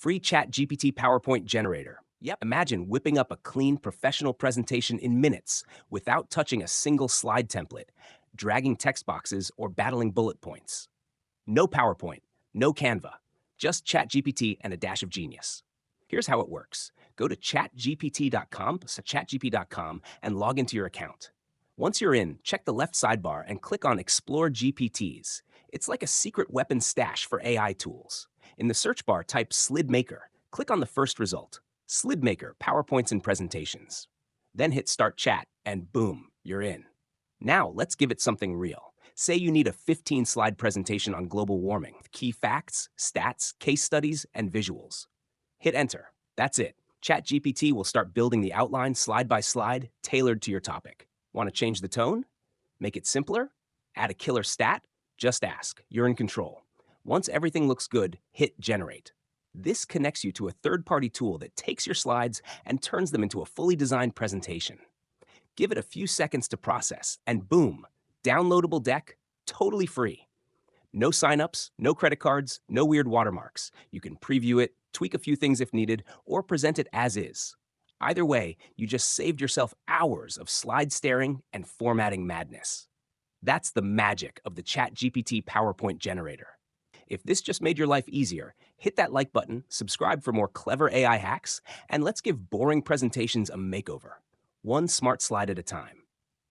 Free ChatGPT PowerPoint generator. Yep, imagine whipping up a clean professional presentation in minutes without touching a single slide template, dragging text boxes, or battling bullet points. No PowerPoint, no Canva, just ChatGPT and a dash of genius. Here's how it works. Go to chatgpt.com, and log into your account. Once you're in, check the left sidebar and click on Explore GPTs. It's like a secret weapon stash for AI tools. In the search bar, type Slid Maker. Click on the first result, Slid Maker, PowerPoints and Presentations. Then hit Start Chat, and boom, you're in. Now, let's give it something real. Say you need a 15-slide presentation on global warming with key facts, stats, case studies, and visuals. Hit Enter. That's it. ChatGPT will start building the outline slide by slide, tailored to your topic. Want to change the tone? Make it simpler? Add a killer stat? Just ask. You're in control. Once everything looks good, hit Generate. This connects you to a third-party tool that takes your slides and turns them into a fully designed presentation. Give it a few seconds to process, and boom, downloadable deck, totally free. No signups, no credit cards, no weird watermarks. You can preview it, tweak a few things if needed, or present it as is. Either way, you just saved yourself hours of slide staring and formatting madness. That's the magic of the ChatGPT PowerPoint generator. If this just made your life easier, hit that like button, subscribe for more clever AI hacks, and let's give boring presentations a makeover, one smart slide at a time.